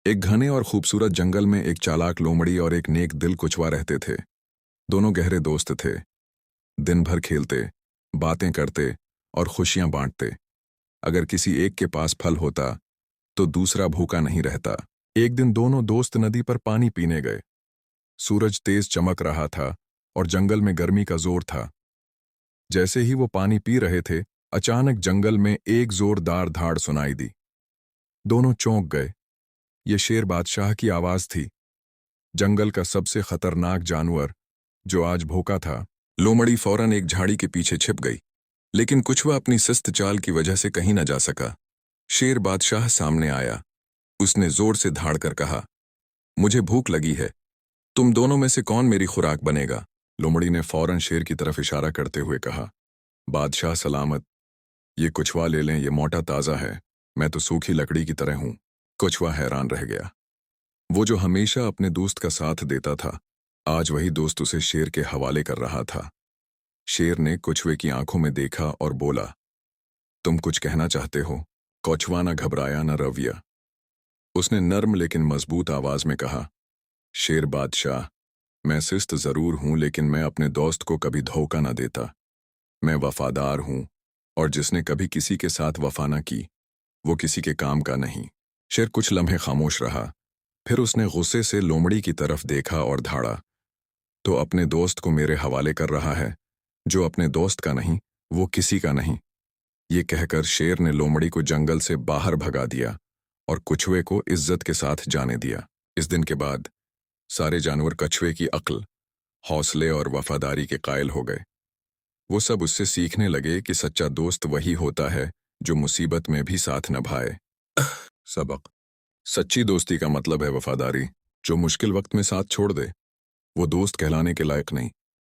एक घने और खूबसूरत जंगल में एक चालाक लोमड़ी और एक नेक दिल कुचवा रहते थे। दोनों गहरे दोस्त थे। दिन भर खेलते, बातें करते और खुशियां बांटते। अगर किसी एक के पास फल होता तो दूसरा भूखा नहीं रहता। एक दिन दोनों दोस्त नदी पर पानी पीने गए। सूरज तेज चमक रहा था और जंगल में गर्मी का जोर था। जैसे ही वो पानी पी रहे थे, अचानक जंगल में एक जोरदार धाड़ सुनाई दी। दोनों चौंक गए। ये शेर बादशाह की आवाज थी, जंगल का सबसे खतरनाक जानवर जो आज भूखा था। लोमड़ी फौरन एक झाड़ी के पीछे छिप गई, लेकिन कुछवा अपनी सुस्त चाल की वजह से कहीं न जा सका। शेर बादशाह सामने आया। उसने जोर से धाड़ कर कहा, मुझे भूख लगी है, तुम दोनों में से कौन मेरी खुराक बनेगा? लोमड़ी ने फौरन शेर की तरफ इशारा करते हुए कहा, बादशाह सलामत, ये कुछवा ले लें, ये मोटा ताज़ा है, मैं तो सूखी लकड़ी की तरह हूं। कुछवा हैरान रह गया। वो जो हमेशा अपने दोस्त का साथ देता था, आज वही दोस्त उसे शेर के हवाले कर रहा था। शेर ने कुछवे की आंखों में देखा और बोला, तुम कुछ कहना चाहते हो? कछुआ न घबराया न रविया। उसने नर्म लेकिन मजबूत आवाज में कहा, शेर बादशाह, मैं शिस्त जरूर हूं, लेकिन मैं अपने दोस्त को कभी धोखा न देता। मैं वफादार हूं, और जिसने कभी किसी के साथ वफा न की, वो किसी के काम का नहीं। शेर कुछ लम्हे खामोश रहा, फिर उसने गुस्से से लोमड़ी की तरफ देखा और धाड़ा, तो अपने दोस्त को मेरे हवाले कर रहा है। जो अपने दोस्त का नहीं, वो किसी का नहीं। ये कहकर शेर ने लोमड़ी को जंगल से बाहर भगा दिया और कछुए को इज्जत के साथ जाने दिया। इस दिन के बाद सारे जानवर कछुए की अक्ल, हौसले और वफादारी के कायल हो गए। वो सब उससे सीखने लगे कि सच्चा दोस्त वही होता है जो मुसीबत में भी साथ निभाए। सबक: सच्ची दोस्ती का मतलब है वफादारी। जो मुश्किल वक्त में साथ छोड़ दे, वो दोस्त कहलाने के लायक नहीं।